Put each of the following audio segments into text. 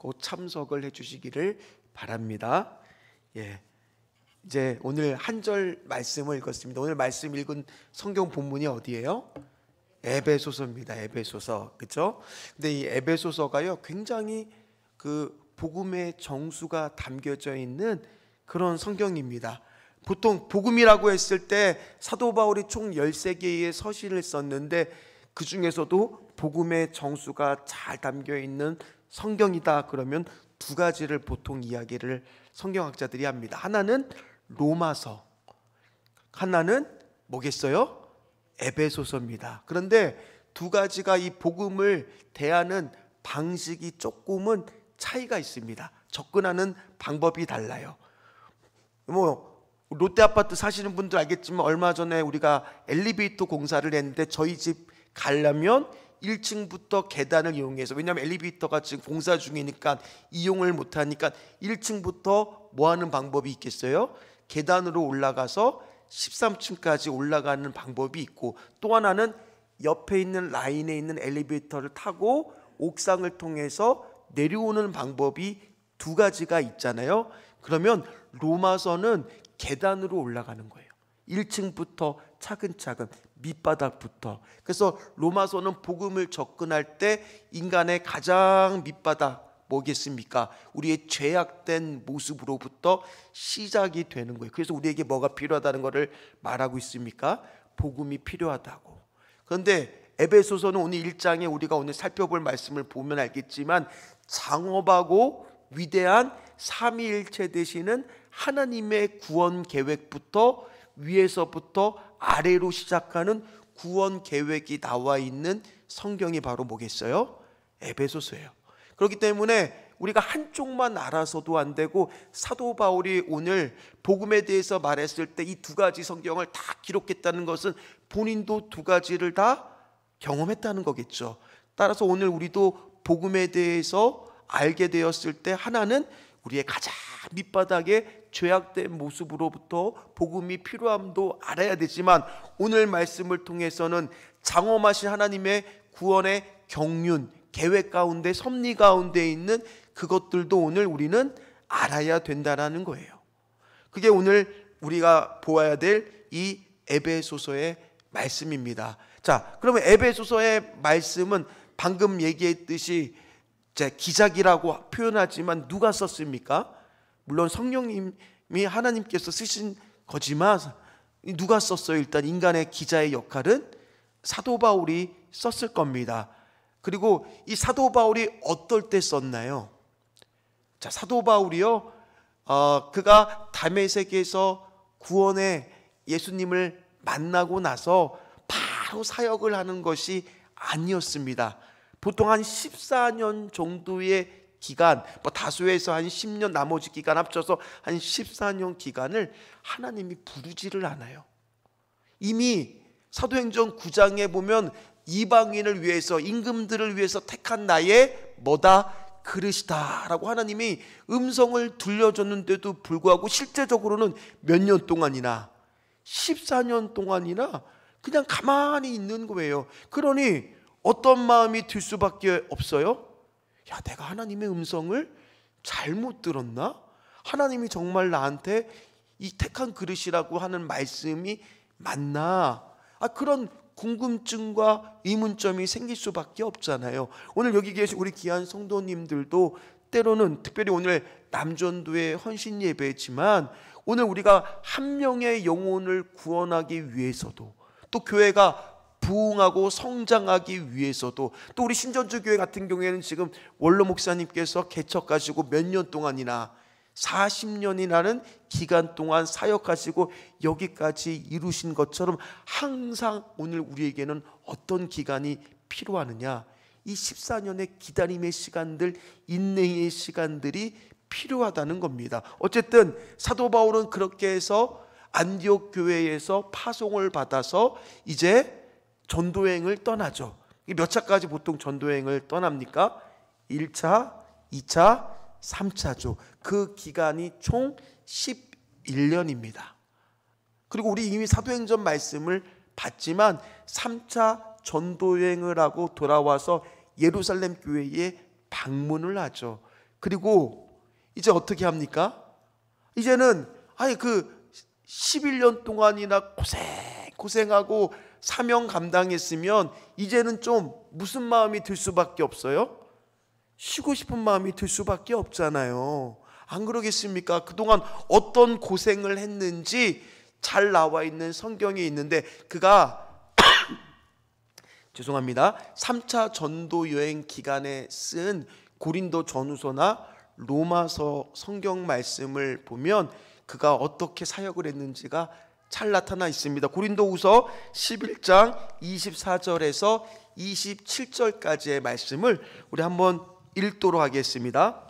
곧 참석을 해주시기를 바랍니다. 예, 이제 오늘 한 절 말씀을 읽었습니다. 오늘 말씀 읽은 성경 본문이 어디예요? 에베소서입니다. 에베소서, 그렇죠? 근데 이 에베소서가요, 굉장히 그 복음의 정수가 담겨져 있는 그런 성경입니다. 보통 복음이라고 했을 때 사도 바울이 총 13개의 서신을 썼는데 그 중에서도 복음의 정수가 잘 담겨 있는 성경이다 그러면 두 가지를 보통 이야기를 성경학자들이 합니다. 하나는 로마서, 하나는 뭐겠어요? 에베소서입니다. 그런데 두 가지가 이 복음을 대하는 방식이 조금은 차이가 있습니다. 접근하는 방법이 달라요. 롯데아파트 사시는 분들 알겠지만 얼마 전에 우리가 엘리베이터 공사를 했는데 저희 집 가려면 1층부터 계단을 이용해서, 왜냐하면 엘리베이터가 지금 공사 중이니까 이용을 못하니까 1층부터 뭐 하는 방법이 있겠어요? 계단으로 올라가서 13층까지 올라가는 방법이 있고, 또 하나는 옆에 있는 라인에 있는 엘리베이터를 타고 옥상을 통해서 내려오는 방법이 두 가지가 있잖아요. 그러면 로마서는 계단으로 올라가는 거예요. 1층부터 차근차근 밑바닥부터. 그래서 로마서는 복음을 접근할 때 인간의 가장 밑바닥 뭐겠습니까? 우리의 죄악된 모습으로부터 시작이 되는 거예요. 그래서 우리에게 뭐가 필요하다는 것을 말하고 있습니까? 복음이 필요하다고. 그런데 에베소서는 오늘 1장에 우리가 오늘 살펴볼 말씀을 보면 알겠지만 장엄하고 위대한 삼위일체 되시는 하나님의 구원 계획부터 위에서부터 아래로 시작하는 구원 계획이 나와 있는 성경이 바로 뭐겠어요? 에베소서예요. 그렇기 때문에 우리가 한쪽만 알아서도 안 되고, 사도 바울이 오늘 복음에 대해서 말했을 때 이 두 가지 성경을 다 기록했다는 것은 본인도 두 가지를 다 경험했다는 거겠죠. 따라서 오늘 우리도 복음에 대해서 알게 되었을 때 하나는 우리의 가장 밑바닥의 죄악된 모습으로부터 복음이 필요함도 알아야 되지만, 오늘 말씀을 통해서는 장엄하신 하나님의 구원의 경륜, 계획 가운데, 섭리 가운데 있는 그것들도 오늘 우리는 알아야 된다는 거예요. 그게 오늘 우리가 보아야 될 이 에베소서의 말씀입니다. 자, 그러면 에베소서의 말씀은 방금 얘기했듯이 기작이라고 표현하지만 누가 썼습니까? 물론 성령님이 하나님께서 쓰신 거지만 누가 썼어요? 일단 인간의 기자의 역할은 사도 바울이 썼을 겁니다. 그리고 이 사도 바울이 어떨 때 썼나요? 자, 사도 바울이요, 그가 다메섹에서 구원의 예수님을 만나고 나서 바로 사역을 하는 것이 아니었습니다. 보통 한 14년 정도의 기간, 다수에서 한 10년, 나머지 기간 합쳐서 한 14년 기간을 하나님이 부르지를 않아요. 이미 사도행전 9장에 보면 이방인을 위해서, 임금들을 위해서 택한 나의 뭐다? 그릇이다 라고 하나님이 음성을 들려줬는데도 불구하고 실제적으로는 몇 년 동안이나, 14년 동안이나 그냥 가만히 있는 거예요. 그러니 어떤 마음이 들 수밖에 없어요? 야, 내가 하나님의 음성을 잘못 들었나? 하나님이 정말 나한테 이 택한 그릇이라고 하는 말씀이 맞나? 그런 궁금증과 의문점이 생길 수밖에 없잖아요. 오늘 여기 계신 우리 귀한 성도님들도 때로는, 특별히 오늘 남전도의 헌신 예배지만, 오늘 우리가 한 명의 영혼을 구원하기 위해서도, 또 교회가 부흥하고 성장하기 위해서도, 또 우리 신전주 교회 같은 경우에는 지금 원로 목사님께서 개척하시고 몇 년 동안이나 40년이라는 기간 동안 사역하시고 여기까지 이루신 것처럼 항상 오늘 우리에게는 어떤 기간이 필요하느냐? 이 14년의 기다림의 시간들, 인내의 시간들이 필요하다는 겁니다. 어쨌든 사도 바울은 그렇게 해서 안디옥 교회에서 파송을 받아서 이제 전도행을 떠나죠. 몇 차까지 보통 전도행을 떠납니까? 1차, 2차, 3차죠. 그 기간이 총 11년입니다. 그리고 우리 이미 사도행전 말씀을 봤지만 3차 전도여행을 하고 돌아와서 예루살렘 교회에 방문을 하죠. 그리고 이제 어떻게 합니까? 이제는 아니 그 11년 동안이나 고생하고 사명 감당했으면 이제는 좀 무슨 마음이 들 수밖에 없어요? 쉬고 싶은 마음이 들 수밖에 없잖아요. 안 그러겠습니까? 그동안 어떤 고생을 했는지 잘 나와 있는 성경에 있는데, 그가 죄송합니다. 3차 전도 여행 기간에 쓴 고린도 전후서나 로마서 성경 말씀을 보면 그가 어떻게 사역을 했는지가 잘 나타나 있습니다. 고린도후서 11장 24절에서 27절까지의 말씀을 우리 한번 읽도록 하겠습니다.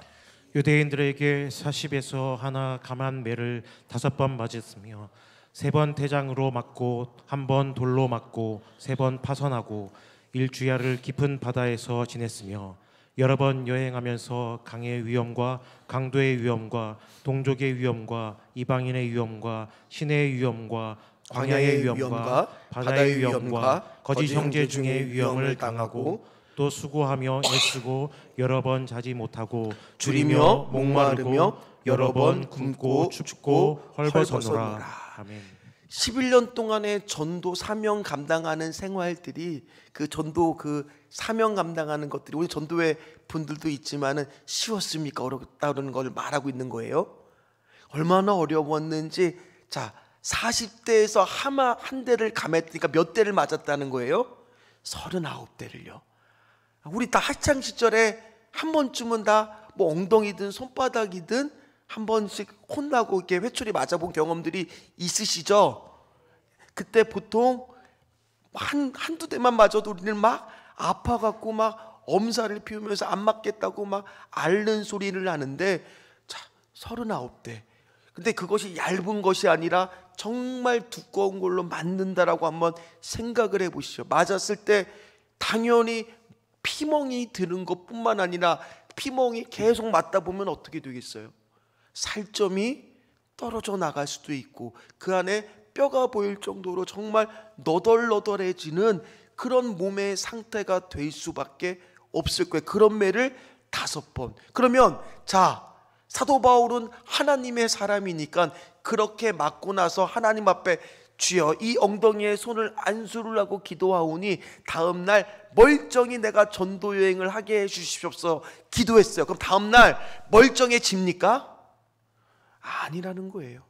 유대인들에게 40에서 하나 감한 매를 5번 맞았으며 3번 대장으로 맞고 1번 돌로 맞고 3번 파선하고 일주야를 깊은 바다에서 지냈으며 여러 번 여행하면서 강의 위험과 강도의 위험과 동족의 위험과 이방인의 위험과 신의 위험과 광야의 위험과 바다의 위험과 거짓 형제 중의 위험을 당하고 또 수고하며 애쓰고 여러 번 자지 못하고 줄이며 목마르고 여러 번 굶고 춥고 헐벗었노라. 아멘. 11년 동안의 전도 사명 감당하는 생활들이, 그 전도 그 사명 감당하는 것들이, 우리 전도회 분들도 있지만은 쉬웠습니까? 어렵다는 걸 말하고 있는 거예요. 얼마나 어려웠는지. 자, 40대에서 하마 한 대를 감했으니까 몇 대를 맞았다는 거예요? 39대를요. 우리 다 학창 시절에 한 번쯤은 다 뭐 엉덩이든 손바닥이든 한 번씩 혼나고 이렇게 회초리 맞아본 경험들이 있으시죠? 그때 보통 한두 대만 맞아도 우리는 막 아파갖고 막 엄살을 피우면서 안 맞겠다고 막 앓는 소리를 하는데, 자, 39대. 근데 그것이 얇은 것이 아니라 정말 두꺼운 걸로 맞는다라고 한번 생각을 해보시죠. 맞았을 때 당연히 피멍이 드는 것뿐만 아니라 피멍이 계속 맞다 보면 어떻게 되겠어요? 살점이 떨어져 나갈 수도 있고 그 안에 뼈가 보일 정도로 정말 너덜너덜해지는 그런 몸의 상태가 될 수밖에 없을 거예요. 그런 매를 5번. 그러면 자, 사도 바울은 하나님의 사람이니까 그렇게 맞고 나서 하나님 앞에 주여 이 엉덩이에 손을 안수를 하고 기도하오니 다음날 멀쩡히 내가 전도 여행을 하게 해주십시옵소서 기도했어요. 그럼 다음날 멀쩡해집니까? 아니라는 거예요.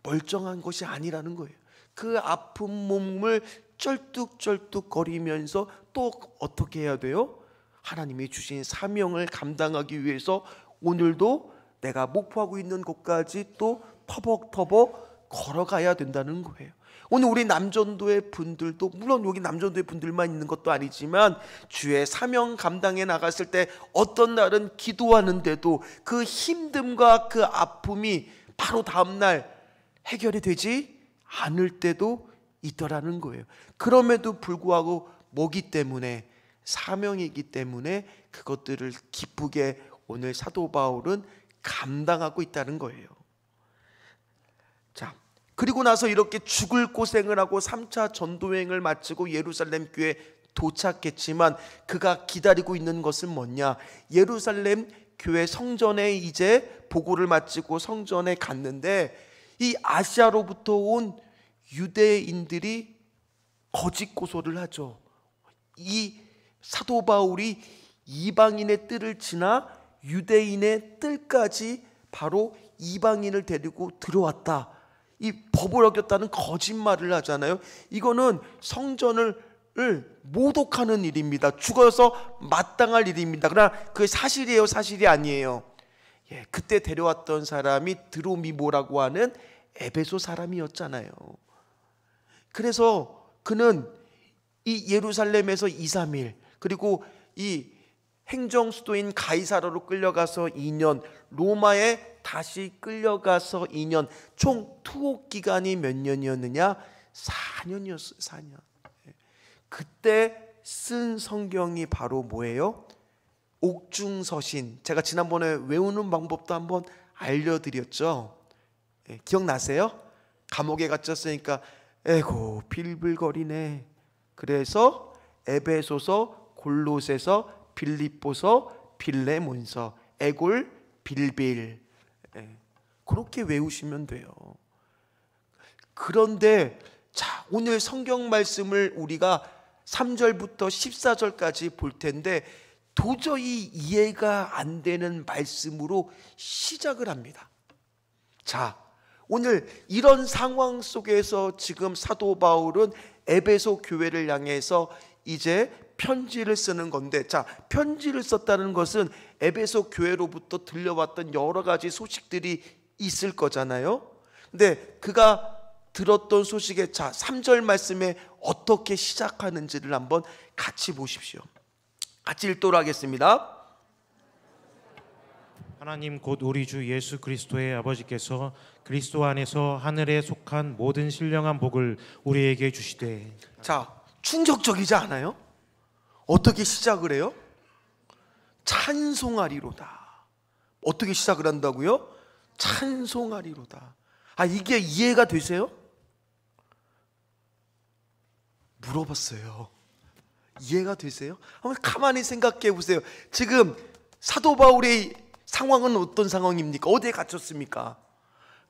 멀쩡한 것이 아니라는 거예요. 그 아픈 몸을 쩔뚝쩔뚝거리면서 또 어떻게 해야 돼요? 하나님이 주신 사명을 감당하기 위해서 오늘도 내가 목표하고 있는 곳까지 또 터벅터벅 걸어가야 된다는 거예요. 오늘 우리 남전도의 분들도, 물론 여기 남전도의 분들만 있는 것도 아니지만 주의 사명 감당해 나갔을 때 어떤 날은 기도하는데도 그 힘듦과 그 아픔이 바로 다음날 해결이 되지 않을 때도 있더라는 거예요. 그럼에도 불구하고 뭐기 때문에, 사명이기 때문에 그것들을 기쁘게 오늘 사도 바울은 감당하고 있다는 거예요. 자, 그리고 나서 이렇게 죽을 고생을 하고 3차 전도여행을 마치고 예루살렘 교회에 도착했지만 그가 기다리고 있는 것은 뭐냐? 예루살렘 교회 성전에 이제 보고를 마치고 성전에 갔는데 이 아시아로부터 온 유대인들이 거짓 고소를 하죠. 이 사도 바울이 이방인의 뜰을 지나 유대인의 뜰까지 바로 이방인을 데리고 들어왔다. 이 법을 어겼다는 거짓말을 하잖아요. 이거는 성전을 모독하는 일입니다. 죽어서 마땅할 일입니다. 그러나 그게 사실이에요, 사실이 아니에요? 예, 그때 데려왔던 사람이 드로미모라고 하는 에베소 사람이었잖아요. 그래서 그는 이 예루살렘에서 2, 3일, 그리고 이 행정 수도인 가이사라로 끌려가서 2년, 로마에 다시 끌려가서 2년, 총 투옥 기간이 몇 년이었느냐? 4년이었어요. 4년. 그때 쓴 성경이 바로 뭐예요? 옥중서신. 제가 지난번에 외우는 방법도 한번 알려드렸죠. 기억나세요? 감옥에 갇혔으니까 에고 빌빌거리네. 그래서 에베소서, 골로새서, 빌립보서, 빌레몬서, 에골 빌빌. 그렇게 외우시면 돼요. 그런데 자, 오늘 성경 말씀을 우리가 3절부터 14절까지 볼 텐데 도저히 이해가 안 되는 말씀으로 시작을 합니다. 자, 오늘 이런 상황 속에서 지금 사도 바울은 에베소 교회를 향해서 이제 편지를 쓰는 건데, 자, 편지를 썼다는 것은 에베소 교회로부터 들려왔던 여러 가지 소식들이 있을 거잖아요. 근데 그가 들었던 소식에, 자, 3절 말씀에 어떻게 시작하는지를 한번 같이 보십시오. 같이 읽도록 하겠습니다. 하나님 곧 우리 주 예수 그리스도의 아버지께서 그리스도 안에서 하늘에 속한 모든 신령한 복을 우리에게 주시되. 자, 충격적이지 않아요? 어떻게 시작을 해요? 찬송하리로다. 어떻게 시작을 한다고요? 찬송하리로다. 아, 이게 이해가 되세요? 물어봤어요. 이해가 되세요? 한번 가만히 생각해 보세요. 지금 사도 바울의 상황은 어떤 상황입니까? 어디에 갇혔습니까?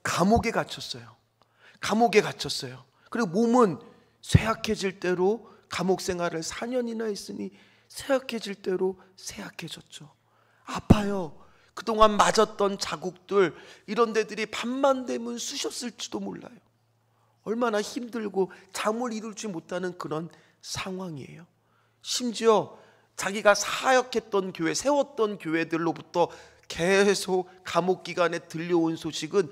감옥에 갇혔어요. 감옥에 갇혔어요. 그리고 몸은 쇠약해질 대로 감옥 생활을 4년이나 했으니 쇠약해질 대로 쇠약해졌죠. 아파요. 그동안 맞았던 자국들, 이런 데들이 밤만 되면 쑤셨을지도 몰라요. 얼마나 힘들고 잠을 이루지 못하는 그런 상황이에요. 심지어 자기가 사역했던 교회, 세웠던 교회들로부터 계속 감옥 기간에 들려온 소식은,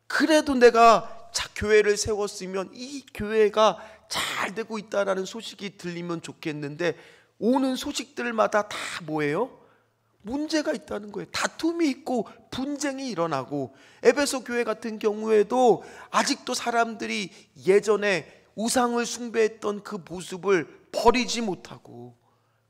그래도 내가 교회를 세웠으면 이 교회가 잘 되고 있다라는 소식이 들리면 좋겠는데, 오는 소식들마다 다 뭐예요? 문제가 있다는 거예요. 다툼이 있고 분쟁이 일어나고, 에베소 교회 같은 경우에도 아직도 사람들이 예전에 우상을 숭배했던 그 모습을 버리지 못하고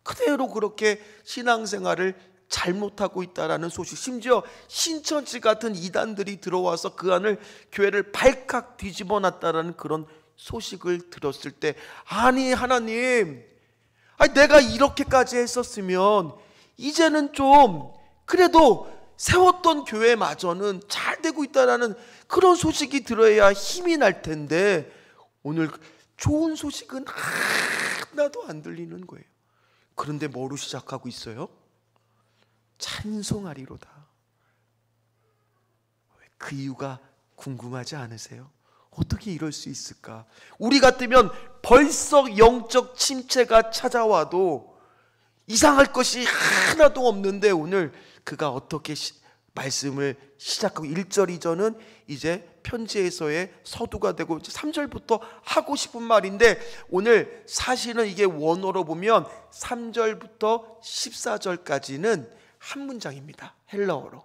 그대로 그렇게 신앙생활을 잘못하고 있다라는 소식, 심지어 신천지 같은 이단들이 들어와서 그 안을, 교회를 발칵 뒤집어 놨다라는 그런 소식을 들었을 때, 아니 하나님, 아니 내가 이렇게까지 했었으면 이제는 좀 그래도 세웠던 교회마저는 잘 되고 있다라는 그런 소식이 들어야 힘이 날 텐데, 오늘 좋은 소식은 하나도 안 들리는 거예요. 그런데 뭐로 시작하고 있어요? 찬송하리로다. 그 이유가 궁금하지 않으세요? 어떻게 이럴 수 있을까? 우리 같으면 벌써 영적 침체가 찾아와도 이상할 것이 하나도 없는데, 오늘 그가 어떻게 말씀을 시작하고 1절 2절은 이제 편지에서의 서두가 되고, 3절부터 하고 싶은 말인데, 오늘 사실은 이게 원어로 보면 3절부터 14절까지는 한 문장입니다. 헬라어로.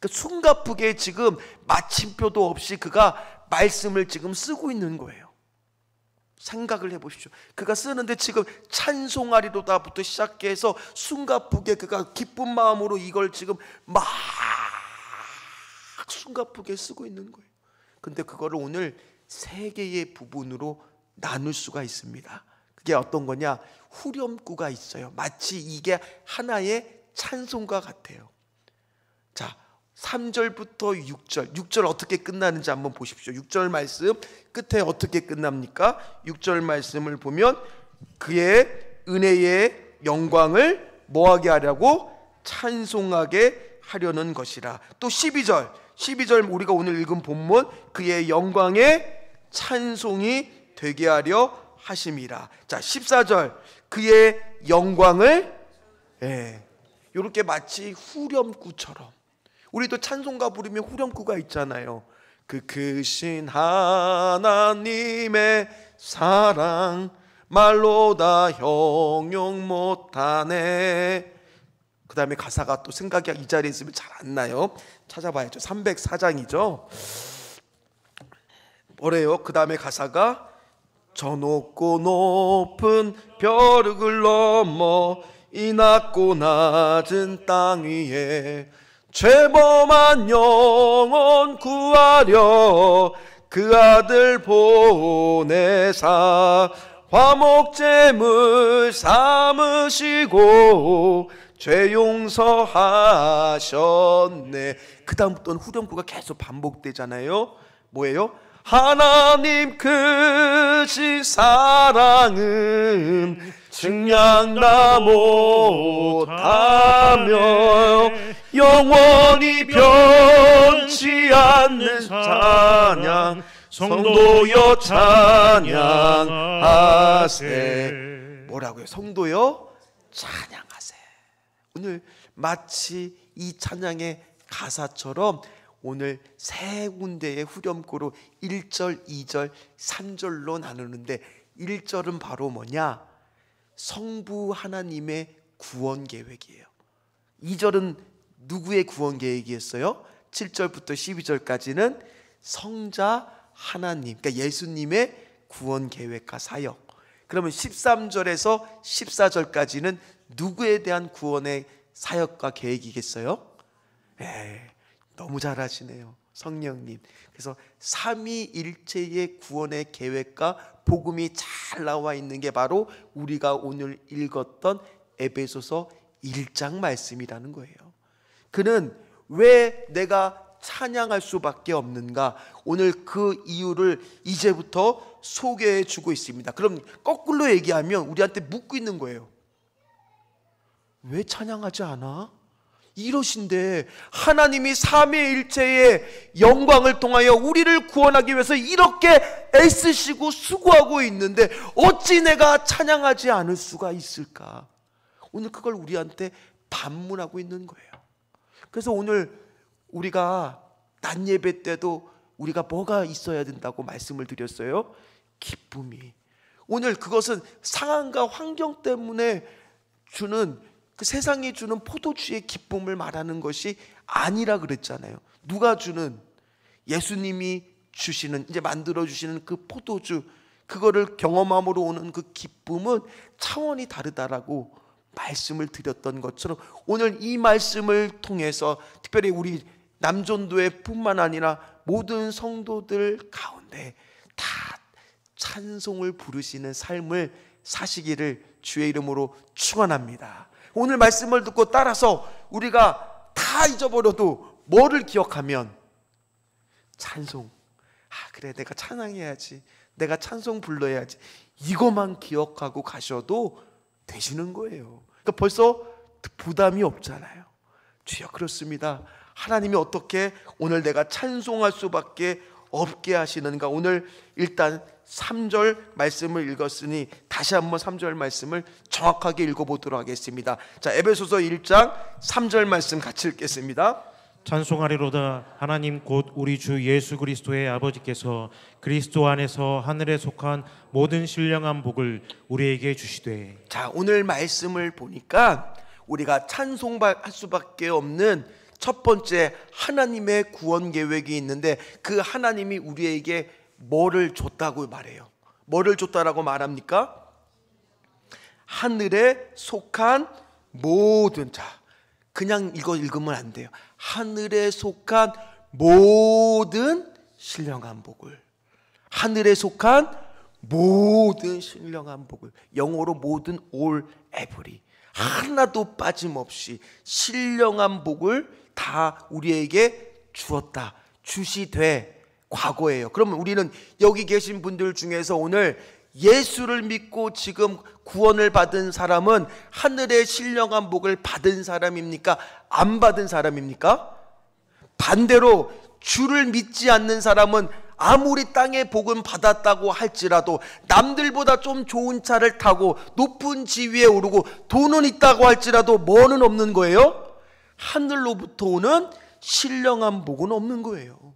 그러니까 숨가쁘게 지금 마침표도 없이 그가 말씀을 지금 쓰고 있는 거예요. 생각을 해보십시오. 그가 쓰는데 지금 찬송하리로다부터 시작해서 숨가쁘게 그가 기쁜 마음으로 이걸 지금 막 숨가쁘게 쓰고 있는 거예요. 근데 그거를 오늘 세 개의 부분으로 나눌 수가 있습니다. 그게 어떤 거냐? 후렴구가 있어요. 마치 이게 하나의 찬송가 같아요. 자, 3절부터 6절 어떻게 끝나는지 한번 보십시오. 6절 말씀 끝에 어떻게 끝납니까? 6절 말씀을 보면 그의 은혜의 영광을 뭐하게 하려고? 찬송하게 하려는 것이라. 또 12절 우리가 오늘 읽은 본문, 그의 영광의 찬송이 되게 하려 하심이라. 자, 14절 그의 영광을, 이렇게 마치 후렴구처럼, 우리도 찬송가 부르면 후렴구가 있잖아요. 그 크신 하나님의 사랑 말로 다 형용 못하네. 그 다음에 가사가 또 생각이 이 자리에 있으면 잘 안 나요. 찾아봐야죠. 304장이죠. 뭐래요? 그 다음에 가사가 저 높고 높은 벼룩을 넘어 이 낮고 낮은 땅 위에 죄범한 영혼 구하려 그 아들 보내사 화목제물 삼으시고 죄 용서하셨네. 그 다음부터는 후렴구가 계속 반복되잖아요. 뭐예요? 하나님 크신 사랑은 증량다 못하며 영원히 변치 않는 찬양 성도여 찬양하세. 뭐라고요? 성도여 찬양하세. 오늘 마치 이 찬양의 가사처럼 오늘 세 군데의 후렴구로 1절, 2절, 3절로 나누는데 1절은 바로 뭐냐? 성부 하나님의 구원 계획이에요. 2절은 누구의 구원 계획이었어요? 7절부터 12절까지는 성자 하나님, 그러니까 예수님의 구원 계획과 사역. 그러면 13절에서 14절까지는 누구에 대한 구원의 사역과 계획이겠어요? 너무 잘하시네요, 성령님. 그래서 삼위일체의 구원의 계획과 복음이 잘 나와 있는 게 바로 우리가 오늘 읽었던 에베소서 1장 말씀이라는 거예요. 그는 왜 내가 찬양할 수밖에 없는가? 오늘 그 이유를 이제부터 소개해 주고 있습니다. 그럼 거꾸로 얘기하면 우리한테 묻고 있는 거예요. 왜 찬양하지 않아? 이러신데 하나님이 삼위일체의 영광을 통하여 우리를 구원하기 위해서 이렇게 애쓰시고 수고하고 있는데 어찌 내가 찬양하지 않을 수가 있을까? 오늘 그걸 우리한테 반문하고 있는 거예요. 그래서 오늘 우리가 낮 예배 때도 우리가 뭐가 있어야 된다고 말씀을 드렸어요? 기쁨이. 오늘 그것은 상황과 환경 때문에 주는 그 세상이 주는 포도주의 기쁨을 말하는 것이 아니라 그랬잖아요. 누가 주는? 예수님이 주시는, 이제 만들어 주시는 그 포도주, 그거를 경험함으로 오는 그 기쁨은 차원이 다르다라고 말씀을 드렸던 것처럼 오늘 이 말씀을 통해서 특별히 우리 남존도회 뿐만 아니라 모든 성도들 가운데 다 찬송을 부르시는 삶을 사시기를 주의 이름으로 축원합니다. 오늘 말씀을 듣고 따라서 우리가 다 잊어버려도 뭐를 기억하면? 찬송. 그래, 내가 찬양해야지, 내가 찬송 불러야지, 이것만 기억하고 가셔도 되시는 거예요. 그러니까 벌써 부담이 없잖아요. 주여, 그렇습니다. 하나님이 어떻게 오늘 내가 찬송할 수밖에 없게 하시는가? 오늘 일단 3절 말씀을 읽었으니 다시 한번 3절 말씀을 정확하게 읽어보도록 하겠습니다. 자, 에베소서 1장 3절 말씀 같이 읽겠습니다. 찬송하리로다. 하나님 곧 우리 주 예수 그리스도의 아버지께서 그리스도 안에서 하늘에 속한 모든 신령한 복을 우리에게 주시되. 자, 오늘 말씀을 보니까 우리가 찬송할 수밖에 없는 첫 번째 하나님의 구원 계획이 있는데 그 하나님이 우리에게 뭐를 줬다고 말해요? 뭐를 줬다라고 말합니까? 하늘에 속한 모든, 자, 그냥 이거 읽으면 안 돼요. 하늘에 속한 모든 신령한 복을, 하늘에 속한 모든 신령한 복을, 영어로 모든 all every, 하나도 빠짐없이 신령한 복을 다 우리에게 주었다, 주시되 과거예요. 그러면 우리는 여기 계신 분들 중에서 오늘 예수를 믿고 지금 구원을 받은 사람은 하늘의 신령한 복을 받은 사람입니까? 안 받은 사람입니까? 반대로 주를 믿지 않는 사람은 아무리 땅의 복은 받았다고 할지라도 남들보다 좀 좋은 차를 타고 높은 지위에 오르고 돈은 있다고 할지라도 뭐는 없는 거예요? 하늘로부터 오는 신령한 복은 없는 거예요.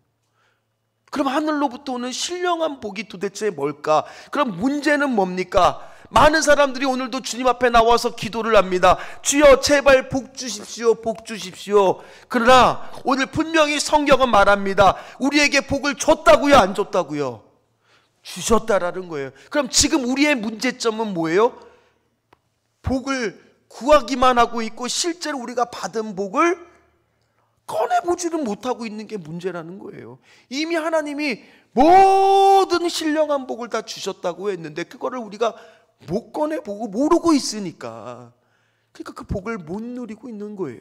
그럼 하늘로부터 오는 신령한 복이 도대체 뭘까? 그럼 문제는 뭡니까? 많은 사람들이 오늘도 주님 앞에 나와서 기도를 합니다. 주여 제발 복 주십시오, 복 주십시오. 그러나 오늘 분명히 성경은 말합니다. 우리에게 복을 줬다고요, 안 줬다고요? 주셨다라는 거예요. 그럼 지금 우리의 문제점은 뭐예요? 복을 구하기만 하고 있고 실제로 우리가 받은 복을 꺼내보지는 못하고 있는 게 문제라는 거예요. 이미 하나님이 모든 신령한 복을 다 주셨다고 했는데 그거를 우리가 못 꺼내보고 모르고 있으니까 그러니까 그 복을 못 누리고 있는 거예요.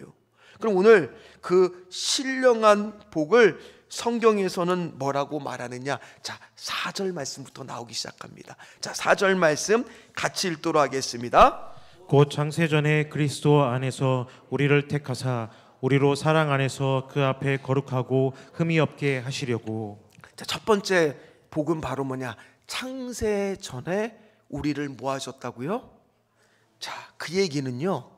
그럼 오늘 그 신령한 복을 성경에서는 뭐라고 말하느냐? 자, 4절 말씀부터 나오기 시작합니다. 자, 4절 말씀 같이 읽도록 하겠습니다. 곧 창세전에 그리스도 안에서 우리를 택하사 우리로 사랑 안에서 그 앞에 거룩하고 흠이 없게 하시려고. 자, 첫 번째 복은 바로 뭐냐? 창세 전에 우리를 뭐 하셨다고요? 자, 그 얘기는요,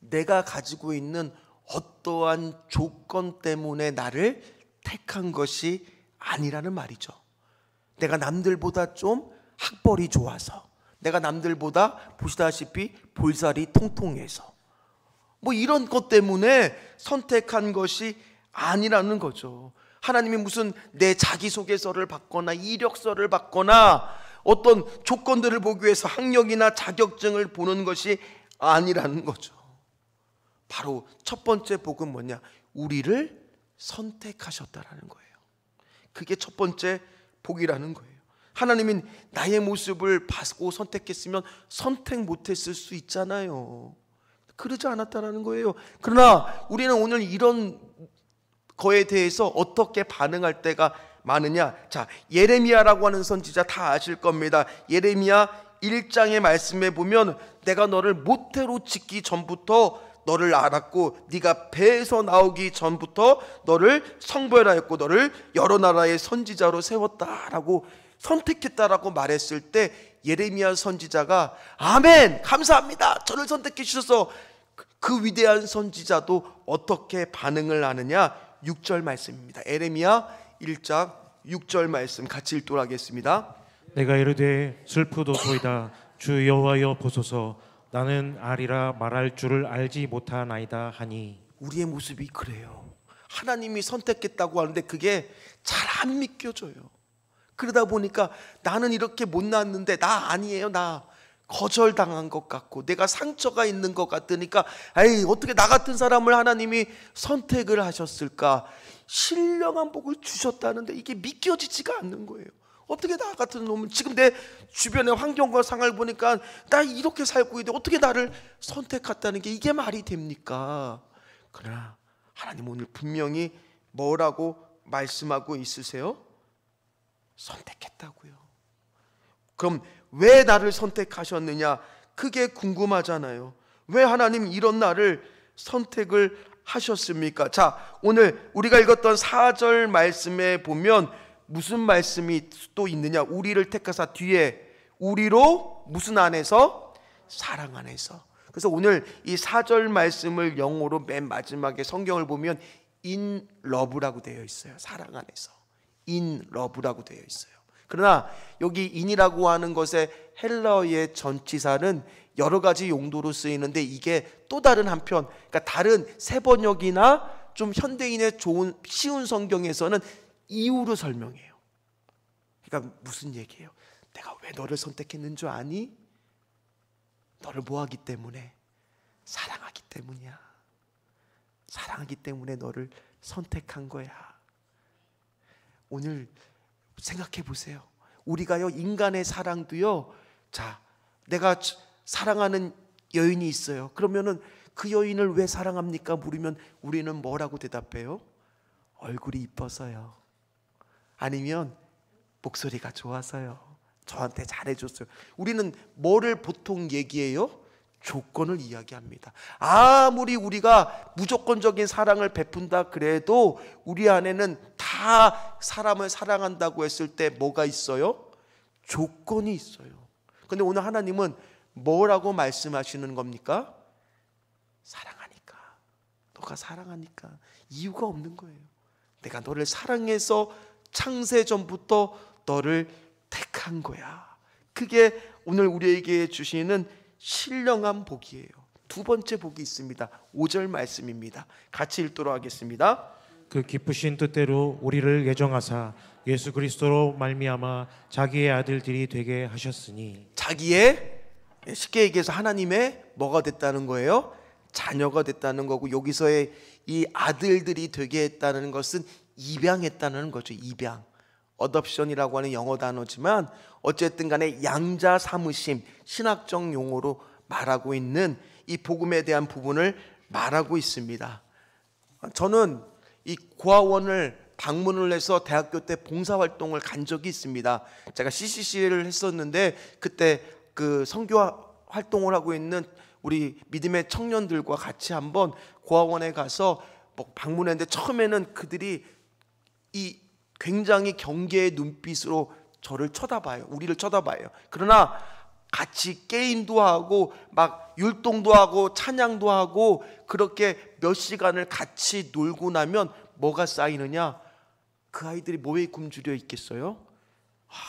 내가 가지고 있는 어떠한 조건 때문에 나를 택한 것이 아니라는 말이죠. 내가 남들보다 좀 학벌이 좋아서, 내가 남들보다 보시다시피 볼살이 통통해서, 뭐 이런 것 때문에 선택한 것이 아니라는 거죠. 하나님이 무슨 내 자기소개서를 받거나 이력서를 받거나 어떤 조건들을 보기 위해서 학력이나 자격증을 보는 것이 아니라는 거죠. 바로 첫 번째 복은 뭐냐? 우리를 선택하셨다라는 거예요. 그게 첫 번째 복이라는 거예요. 하나님은 나의 모습을 보고 선택했으면 선택 못했을 수 있잖아요. 그러지 않았다라는 거예요. 그러나 우리는 오늘 이런 거에 대해서 어떻게 반응할 때가 많으냐? 자, 예레미야라고 하는 선지자 다 아실 겁니다. 예레미야 1장의 말씀에 보면 내가 너를 모태로 짓기 전부터 너를 알았고 네가 배에서 나오기 전부터 너를 성별하였고 너를 여러 나라의 선지자로 세웠다라고 선택했다라고 말했을 때 예레미야 선지자가 아멘 감사합니다 저를 선택해 주셔서 그 위대한 선지자도 어떻게 반응을 하느냐? 6절 말씀입니다. 예레미야 1장 6절 말씀 같이 읽도록 하겠습니다. 내가 이르되 슬프도소이다 주 여호와여 보소서 나는 아리라 말할 줄을 알지 못하나이다 하니. 우리의 모습이 그래요. 하나님이 선택했다고 하는데 그게 잘 안 믿겨져요. 그러다 보니까 나는 이렇게 못났는데 나 아니에요. 나 거절당한 것 같고 내가 상처가 있는 것 같으니까 에이 어떻게 나 같은 사람을 하나님이 선택을 하셨을까? 신령한 복을 주셨다는데 이게 믿겨지지가 않는 거예요. 어떻게 나 같은 놈은 지금 내 주변의 환경과 상황을 보니까 나 이렇게 살고 있는데 어떻게 나를 선택했다는 게 이게 말이 됩니까? 그러나 하나님 오늘 분명히 뭐라고 말씀하고 있으세요? 선택했다고요. 그럼 왜 나를 선택하셨느냐? 그게 궁금하잖아요. 왜 하나님 이런 나를 선택을 하셨습니까? 자, 오늘 우리가 읽었던 4절 말씀에 보면 무슨 말씀이 또 있느냐? 우리를 택하사 뒤에 우리로 무슨 안에서? 사랑 안에서. 그래서 오늘 이 4절 말씀을 영어로 맨 마지막에 성경을 보면 in love라고 되어 있어요. 사랑 안에서. in love라고 되어 있어요. 그러나 여기 in이라고 하는 것의 헬라어의 전치사는 여러 가지 용도로 쓰이는데 이게 또 다른 한편, 그러니까 다른 세번역이나 좀 현대인의 좋은 쉬운 성경에서는 이유로 설명해요. 그러니까 무슨 얘기예요? 내가 왜 너를 선택했는 줄 아니? 너를 뭐하기 때문에? 사랑하기 때문이야. 사랑하기 때문에 너를 선택한 거야. 오늘 생각해 보세요. 우리가요 인간의 사랑도요. 자, 내가 사랑하는 여인이 있어요. 그러면은 그 여인을 왜 사랑합니까? 물으면 우리는 뭐라고 대답해요? 얼굴이 이뻐서요. 아니면 목소리가 좋아서요. 저한테 잘해줬어요. 우리는 뭐를 보통 얘기해요? 조건을 이야기합니다. 아무리 우리가 무조건적인 사랑을 베푼다 그래도 우리 안에는 다 사람을 사랑한다고 했을 때 뭐가 있어요? 조건이 있어요. 근데 오늘 하나님은 뭐라고 말씀하시는 겁니까? 사랑하니까. 너가 사랑하니까. 이유가 없는 거예요. 내가 너를 사랑해서 창세 전부터 너를 택한 거야. 그게 오늘 우리에게 주시는 신령한 복이에요. 두 번째 복이 있습니다. 5절 말씀입니다. 같이 읽도록 하겠습니다. 그 기쁘신 뜻대로 우리를 예정하사 예수 그리스도로 말미암아 자기의 아들들이 되게 하셨으니. 자기의, 쉽게 얘기해서 하나님의 뭐가 됐다는 거예요? 자녀가 됐다는 거고, 여기서의 이 아들들이 되게 했다는 것은 입양했다는 거죠. 입양. 어덥션이라고 하는 영어 단어지만 어쨌든 간에 양자 삼으심, 신학적 용어로 말하고 있는 이 복음에 대한 부분을 말하고 있습니다. 저는 이 고아원을 방문을 해서 대학교 때 봉사활동을 간 적이 있습니다. 제가 CCC를 했었는데 그때 그 선교 활동을 하고 있는 우리 믿음의 청년들과 같이 한번 고아원에 가서 방문했는데, 처음에는 그들이 이 굉장히 경계의 눈빛으로 저를 쳐다봐요. 우리를 쳐다봐요. 그러나 같이 게임도 하고 막 율동도 하고 찬양도 하고 그렇게 몇 시간을 같이 놀고 나면 뭐가 쌓이느냐? 그 아이들이 뭐에 굶주려 있겠어요?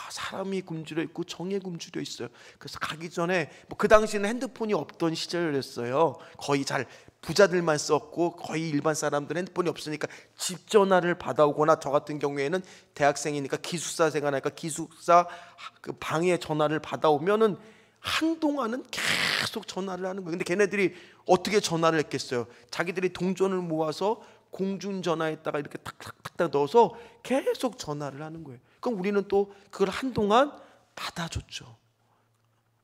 사람이 굶주려 있고 정에 굶주려 있어요. 그래서 가기 전에 그 당시에는 핸드폰이 없던 시절이었어요. 거의 잘 부자들만 썼고 거의 일반 사람들은 핸드폰이 없으니까 집 전화를 받아오거나, 저 같은 경우에는 대학생이니까 기숙사 생활하니까 기숙사 그 방에 전화를 받아오면은 한동안은 계속 전화를 하는 거예요. 근데 걔네들이 어떻게 전화를 했겠어요? 자기들이 동전을 모아서 공중전화에다가 이렇게 탁탁탁탁 넣어서 계속 전화를 하는 거예요. 그럼 우리는 또 그걸 한동안 받아줬죠.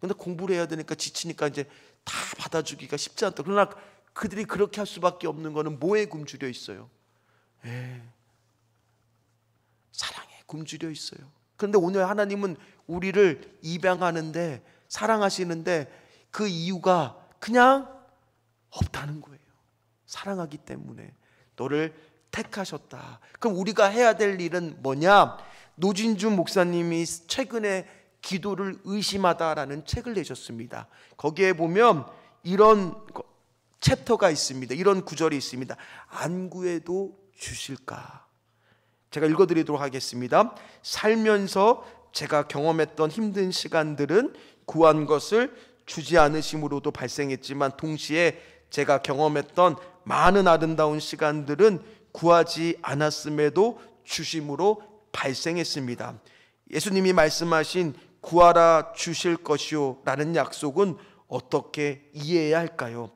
근데 공부를 해야 되니까 지치니까 이제 다 받아주기가 쉽지 않다. 그러나 그들이 그렇게 할 수밖에 없는 거는 뭐에 굶주려 있어요? 사랑에 굶주려 있어요. 그런데 오늘 하나님은 우리를 입양하는데, 사랑하시는데 그 이유가 그냥 없다는 거예요. 사랑하기 때문에 너를 택하셨다. 그럼 우리가 해야 될 일은 뭐냐? 노진주 목사님이 최근에 기도를 의심하다라는 책을 내셨습니다. 거기에 보면 이런 챕터가 있습니다. 이런 구절이 있습니다. 안 구해도 주실까? 제가 읽어드리도록 하겠습니다. 살면서 제가 경험했던 힘든 시간들은 구한 것을 주지 않으심으로도 발생했지만, 동시에 제가 경험했던 많은 아름다운 시간들은 구하지 않았음에도 주심으로 발생했습니다. 예수님이 말씀하신 구하라 주실 것이요 라는 약속은 어떻게 이해해야 할까요?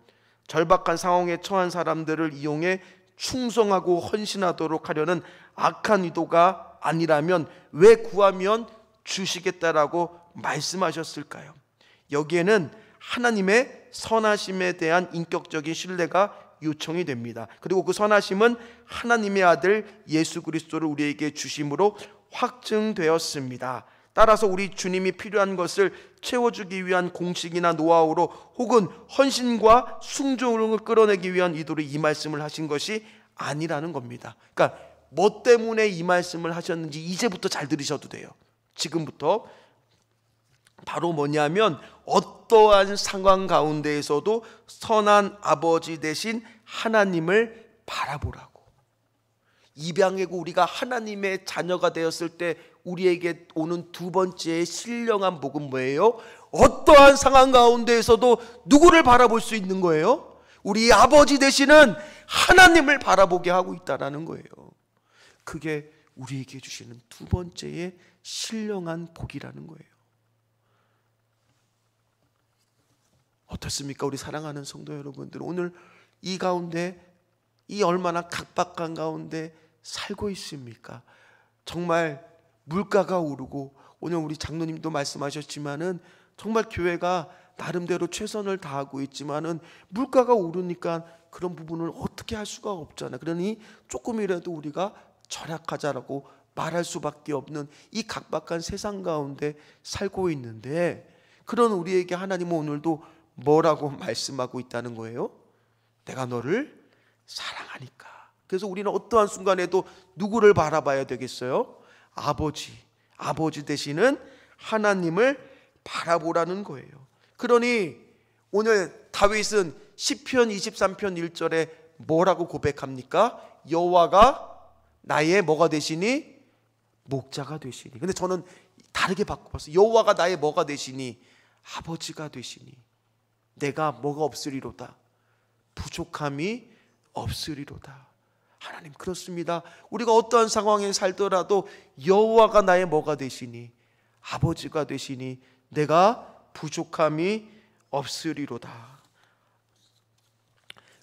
절박한 상황에 처한 사람들을 이용해 충성하고 헌신하도록 하려는 악한 의도가 아니라면 왜 구하면 주시겠다라고 말씀하셨을까요? 여기에는 하나님의 선하심에 대한 인격적인 신뢰가 요청이 됩니다. 그리고 그 선하심은 하나님의 아들 예수 그리스도를 우리에게 주심으로 확증되었습니다. 따라서 우리 주님이 필요한 것을 채워주기 위한 공식이나 노하우로 혹은 헌신과 순종을 끌어내기 위한 의도로 이 말씀을 하신 것이 아니라는 겁니다. 그러니까 뭐 때문에 이 말씀을 하셨는지 이제부터 잘 들으셔도 돼요. 지금부터. 바로 뭐냐면 어떠한 상황 가운데에서도 선한 아버지 되신 하나님을 바라보라고. 입양이고 우리가 하나님의 자녀가 되었을 때 우리에게 오는 두 번째의 신령한 복은 뭐예요? 어떠한 상황 가운데에서도 누구를 바라볼 수 있는 거예요? 우리 아버지 되시는 하나님을 바라보게 하고 있다라는 거예요. 그게 우리에게 주시는 두 번째의 신령한 복이라는 거예요. 어떻습니까? 우리 사랑하는 성도 여러분들, 오늘 이 가운데, 이 얼마나 각박한 가운데 살고 있습니까? 정말 물가가 오르고, 오늘 우리 장로님도 말씀하셨지만은 정말 교회가 나름대로 최선을 다하고 있지만은 물가가 오르니까 그런 부분을 어떻게 할 수가 없잖아요. 그러니 조금이라도 우리가 절약하자라고 말할 수밖에 없는 이 각박한 세상 가운데 살고 있는데, 그런 우리에게 하나님은 오늘도 뭐라고 말씀하고 있다는 거예요? 내가 너를 사랑하니까. 그래서 우리는 어떠한 순간에도 누구를 바라봐야 되겠어요? 아버지 되시는 하나님을 바라보라는 거예요. 그러니 오늘 다윗은 시편 23편 1절에 뭐라고 고백합니까? 여호와가 나의 뭐가 되시니? 목자가 되시니. 근데 저는 다르게 바꿔봤어요. 여호와가 나의 뭐가 되시니? 아버지가 되시니. 내가 뭐가 없으리로다? 부족함이 없으리로다. 하나님, 그렇습니다. 우리가 어떠한 상황에 살더라도 여호와가 나의 뭐가 되시니? 아버지가 되시니 내가 부족함이 없으리로다.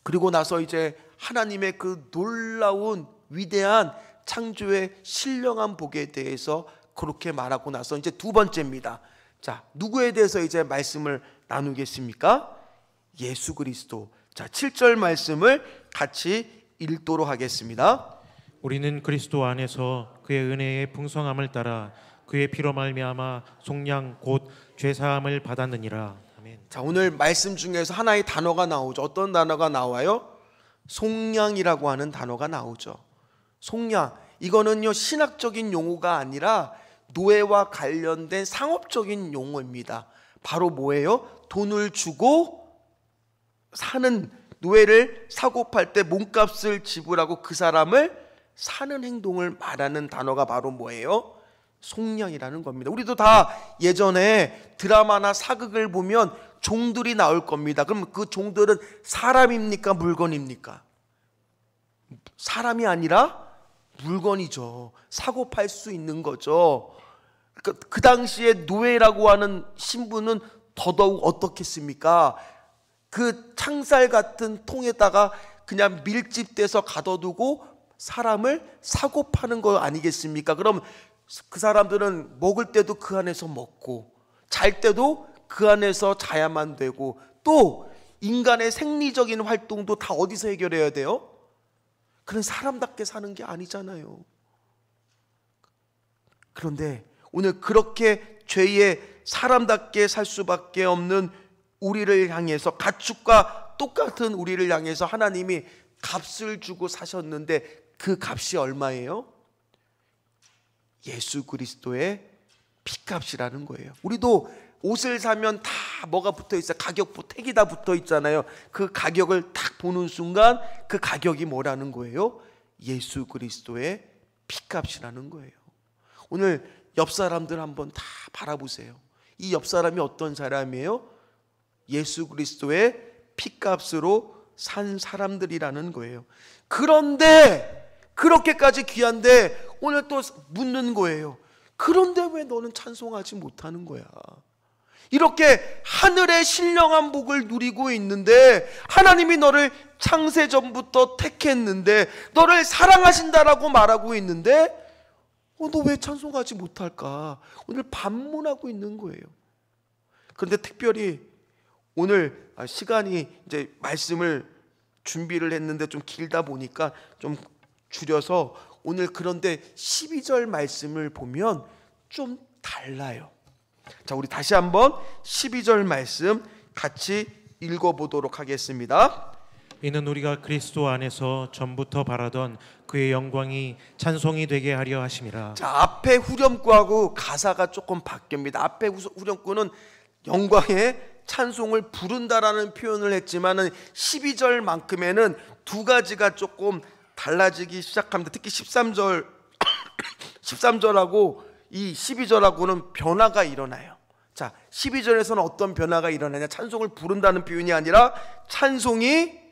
그리고 나서 이제 하나님의 그 놀라운 위대한 창조의 신령한 복에 대해서 그렇게 말하고 나서 이제 두 번째입니다. 자, 누구에 대해서 이제 말씀을 나누겠습니까? 예수 그리스도. 자, 7절 말씀을 같이 읽도록 하겠습니다. 우리는 그리스도 안에서 그의 은혜의 풍성함을 따라 그의 피로 말미암아 속량 곧 죄사함을 받았느니라. 아멘. 자, 오늘 말씀 중에서 하나의 단어가 나오죠. 어떤 단어가 나와요? 속량이라고 하는 단어가 나오죠. 속량, 이거는요 신학적인 용어가 아니라 노예와 관련된 상업적인 용어입니다. 바로 뭐예요? 돈을 주고 사는, 노예를 사고 팔 때 몸값을 지불하고 그 사람을 사는 행동을 말하는 단어가 바로 뭐예요? 속량이라는 겁니다. 우리도 다 예전에 드라마나 사극을 보면 종들이 나올 겁니다. 그럼 그 종들은 사람입니까? 물건입니까? 사람이 아니라 물건이죠. 사고 팔 수 있는 거죠. 그 당시에 노예라고 하는 신분은 더더욱 어떻겠습니까? 그 창살 같은 통에다가 그냥 밀집돼서 가둬두고 사람을 사고 파는 거 아니겠습니까? 그럼 그 사람들은 먹을 때도 그 안에서 먹고 잘 때도 그 안에서 자야만 되고 또 인간의 생리적인 활동도 다 어디서 해결해야 돼요? 그런 사람답게 사는 게 아니잖아요. 그런데 오늘 그렇게 죄의 사람답게 살 수밖에 없는 우리를 향해서, 가축과 똑같은 우리를 향해서 하나님이 값을 주고 사셨는데 그 값이 얼마예요? 예수 그리스도의 피값이라는 거예요. 우리도 옷을 사면 다 뭐가 붙어 있어요? 가격표 택이 다 붙어 있잖아요. 그 가격을 딱 보는 순간 그 가격이 뭐라는 거예요? 예수 그리스도의 피값이라는 거예요. 오늘 옆 사람들 한번 다 바라보세요. 이 옆 사람이 어떤 사람이에요? 예수 그리스도의 피값으로 산 사람들이라는 거예요. 그런데 그렇게까지 귀한데 오늘 또 묻는 거예요. 그런데 왜 너는 찬송하지 못하는 거야? 이렇게 하늘의 신령한 복을 누리고 있는데 하나님이 너를 창세 전부터 택했는데 너를 사랑하신다라고 말하고 있는데 너 왜 찬송하지 못할까? 오늘 반문하고 있는 거예요. 그런데 특별히 오늘 시간이 이제 말씀을 준비를 했는데 좀 길다 보니까 좀 줄여서 오늘 그런데 12절 말씀을 보면 좀 달라요. 자, 우리 다시 한번 12절 말씀 같이 읽어보도록 하겠습니다. 이는 우리가 그리스도 안에서 전부터 바라던 그의 영광이 찬송이 되게 하려 하심이라. 자, 앞에 후렴구하고 가사가 조금 바뀝니다. 앞에 후렴구는 영광의 찬송을 부른다라는 표현을 했지만은 12절만큼에는 두 가지가 조금 달라지기 시작합니다. 특히 13절하고 이 12절하고는 변화가 일어나요. 자, 12절에서는 어떤 변화가 일어나냐? 찬송을 부른다는 표현이 아니라 찬송이,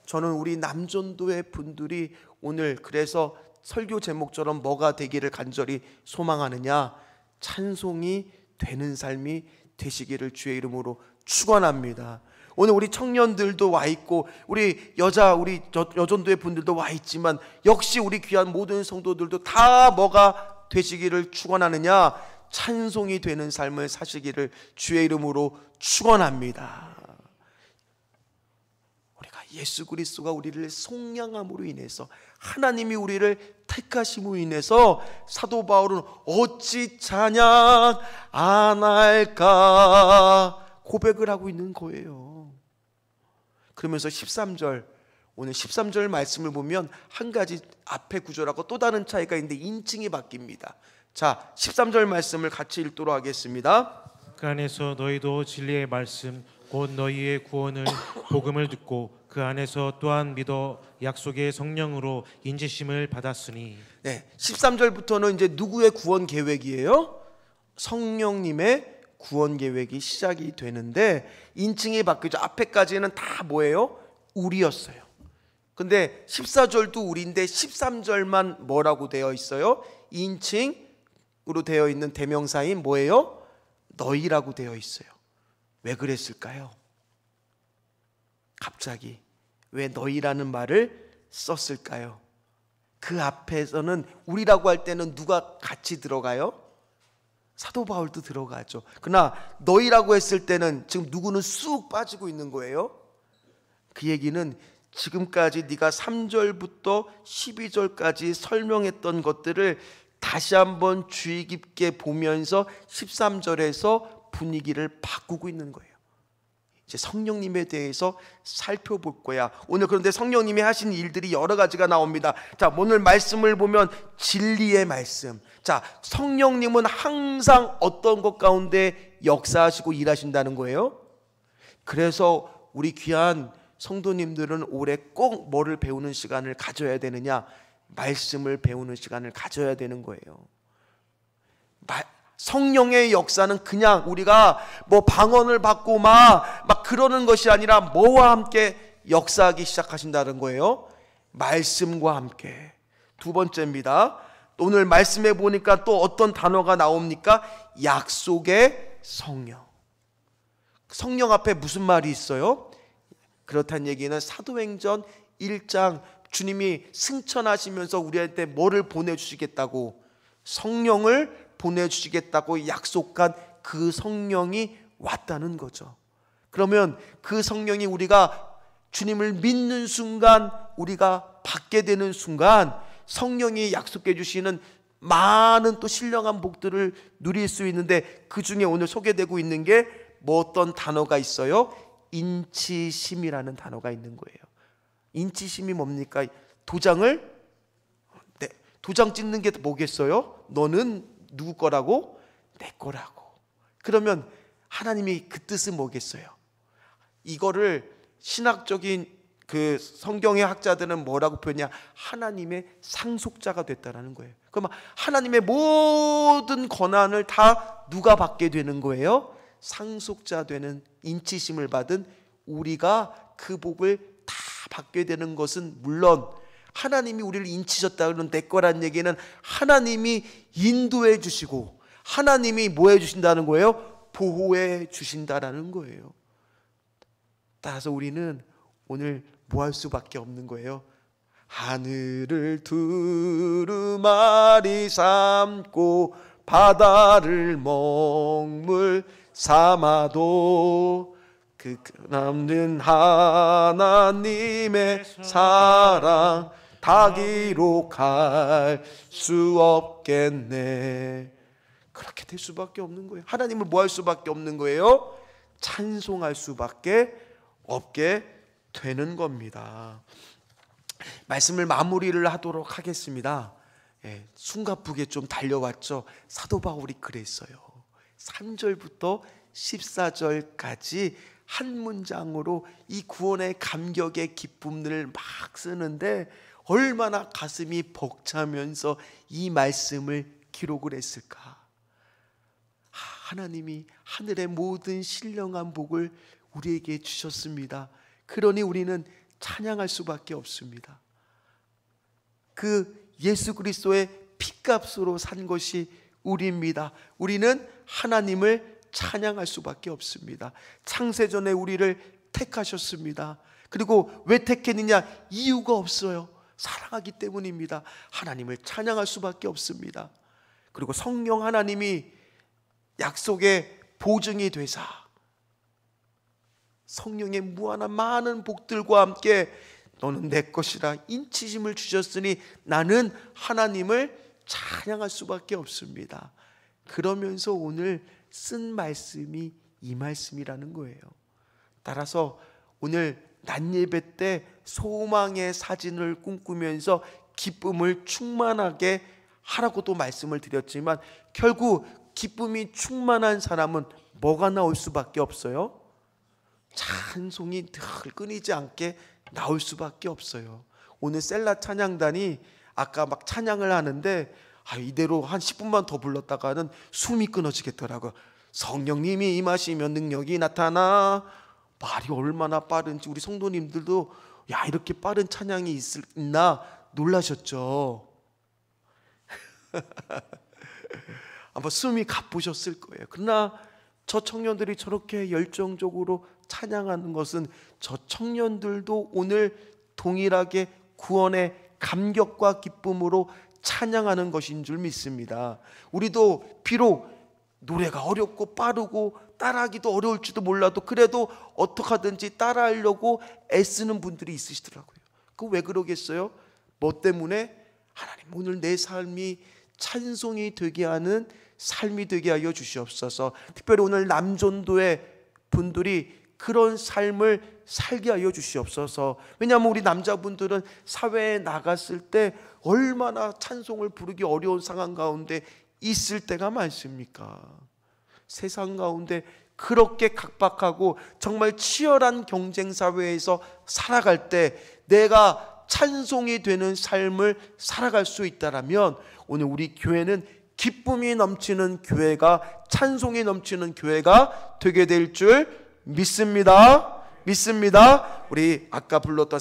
저는 우리 남전도의 분들이 오늘 그래서 설교 제목처럼 뭐가 되기를 간절히 소망하느냐? 찬송이 되는 삶이 되시기를 주의 이름으로 축원합니다. 오늘 우리 청년들도 와 있고 우리 여전도의 분들도 와 있지만 역시 우리 귀한 모든 성도들도 다 뭐가 되시기를 축원하느냐? 찬송이 되는 삶을 사시기를 주의 이름으로 축원합니다. 우리가 예수 그리스도가 우리를 속량함으로 인해서, 하나님이 우리를 택하심으로 인해서 사도 바울은 어찌 찬양 안 할까 고백을 하고 있는 거예요. 그러면서 13절, 오늘 13절 말씀을 보면 한 가지 앞에 구절하고 또 다른 차이가 있는데 인칭이 바뀝니다. 자, 13절 말씀을 같이 읽도록 하겠습니다. 그 안에서 너희도 진리의 말씀 곧 너희의 구원을 복음을 듣고 그 안에서 또한 믿어 약속의 성령으로 인지심을 받았으니. 네, 13절부터는 이제 누구의 구원 계획이에요? 성령님의 구원 계획이 시작이 되는데 인칭이 바뀌죠. 앞에까지는 다 뭐예요? 우리였어요. 근데 14절도 우리인데 13절만 뭐라고 되어 있어요? 인칭으로 되어 있는 대명사인 뭐예요? 너희라고 되어 있어요. 왜 그랬을까요? 갑자기 왜 너희라는 말을 썼을까요? 그 앞에서는 우리라고 할 때는 누가 같이 들어가요? 사도 바울도 들어가죠. 그러나 너희라고 했을 때는 지금 누구는 쑥 빠지고 있는 거예요. 그 얘기는 지금까지 네가 3절부터 12절까지 설명했던 것들을 다시 한번 주의 깊게 보면서 13절에서 분위기를 바꾸고 있는 거예요. 이제 성령님에 대해서 살펴볼 거야. 오늘 그런데 성령님이 하신 일들이 여러 가지가 나옵니다. 자, 오늘 말씀을 보면 진리의 말씀. 자, 성령님은 항상 어떤 것 가운데 역사하시고 일하신다는 거예요. 그래서 우리 귀한 성도님들은 올해 꼭 뭐를 배우는 시간을 가져야 되느냐? 말씀을 배우는 시간을 가져야 되는 거예요. 성령의 역사는 그냥 우리가 뭐 방언을 받고 막 그러는 것이 아니라 뭐와 함께 역사하기 시작하신다는 거예요. 말씀과 함께. 두 번째입니다. 오늘 말씀해 보니까 또 어떤 단어가 나옵니까? 약속의 성령. 성령 앞에 무슨 말이 있어요? 그렇다는 얘기는 사도행전 1장 주님이 승천하시면서 우리한테 뭐를 보내주시겠다고, 성령을 보내주시겠다고 약속한 그 성령이 왔다는 거죠. 그러면 그 성령이 우리가 주님을 믿는 순간, 우리가 받게 되는 순간 성령이 약속해 주시는 많은 또 신령한 복들을 누릴 수 있는데, 그 중에 오늘 소개되고 있는 게 뭐 어떤 단어가 있어요? 인치심이라는 단어가 있는 거예요. 인치심이 뭡니까? 도장을, 네, 도장 찍는 게 뭐겠어요? 너는 누구 거라고? 내 거라고. 그러면 하나님이 그 뜻은 뭐겠어요? 이거를 신학적인 그 성경의 학자들은 뭐라고 표현해야? 하나님의 상속자가 됐다라는 거예요. 그러면 하나님의 모든 권한을 다 누가 받게 되는 거예요? 상속자 되는, 인치심을 받은 우리가 그 복을 다 받게 되는 것은, 물론 하나님이 우리를 인치셨다 그러는 내 거란 얘기는 하나님이 인도해 주시고 하나님이 뭐 해 주신다는 거예요? 보호해 주신다라는 거예요. 따라서 우리는 오늘 뭐 할 수밖에 없는 거예요? 하늘을 두루마리 삼고 바다를 먹물 삼아도 그 남는 하나님의 사랑 다 기록할 수 없겠네. 그렇게 될 수밖에 없는 거예요. 하나님을 뭐 할 수밖에 없는 거예요? 찬송할 수밖에 없게 되는 겁니다. 말씀을 마무리를 하도록 하겠습니다. 숨가쁘게 좀 달려왔죠. 사도 바울이 그랬어요. 3절부터 14절까지 한 문장으로 이 구원의 감격의 기쁨들을 막 쓰는데 얼마나 가슴이 벅차면서 이 말씀을 기록을 했을까. 하나님이 하늘의 모든 신령한 복을 우리에게 주셨습니다. 그러니 우리는 찬양할 수밖에 없습니다. 그 예수 그리스도의 피값으로 산 것이 우리입니다. 우리는 하나님을 찬양할 수밖에 없습니다. 창세전에 우리를 택하셨습니다. 그리고 왜 택했느냐? 이유가 없어요. 사랑하기 때문입니다. 하나님을 찬양할 수밖에 없습니다. 그리고 성령 하나님이 약속의 보증이 되사 성령의 무한한 많은 복들과 함께 너는 내 것이라 인치심을 주셨으니 나는 하나님을 찬양할 수밖에 없습니다. 그러면서 오늘 쓴 말씀이 이 말씀이라는 거예요. 따라서 오늘 낮예배 때 소망의 사진을 꿈꾸면서 기쁨을 충만하게 하라고도 말씀을 드렸지만, 결국 기쁨이 충만한 사람은 뭐가 나올 수밖에 없어요? 찬송이 늘 끊이지 않게 나올 수밖에 없어요. 오늘 셀라 찬양단이 아까 막 찬양을 하는데 이대로 한 10분만 더 불렀다가는 숨이 끊어지겠더라고요. 성령님이 임하시면 능력이 나타나. 말이 얼마나 빠른지 우리 성도님들도 야, 이렇게 빠른 찬양이 있나 놀라셨죠. 아마 숨이 가쁘셨을 거예요. 그러나 저 청년들이 저렇게 열정적으로 찬양하는 것은 저 청년들도 오늘 동일하게 구원의 감격과 기쁨으로 찬양하는 것인 줄 믿습니다. 우리도 비록 노래가 어렵고 빠르고 따라하기도 어려울지도 몰라도 그래도 어떻게 하든지 따라하려고 애쓰는 분들이 있으시더라고요. 그 왜 그러겠어요? 뭐 때문에? 하나님, 오늘 내 삶이 찬송이 되게 하는 삶이 되게 하여 주시옵소서. 특별히 오늘 남전도의 분들이 그런 삶을 살게 하여 주시옵소서. 왜냐하면 우리 남자분들은 사회에 나갔을 때 얼마나 찬송을 부르기 어려운 상황 가운데 있을 때가 많습니까? 세상 가운데 그렇게 각박하고 정말 치열한 경쟁 사회에서 살아갈 때 내가 찬송이 되는 삶을 살아갈 수 있다라면 오늘 우리 교회는 기쁨이 넘치는 교회가, 찬송이 넘치는 교회가 되게 될 줄 믿습니다. 우리 아까 불렀던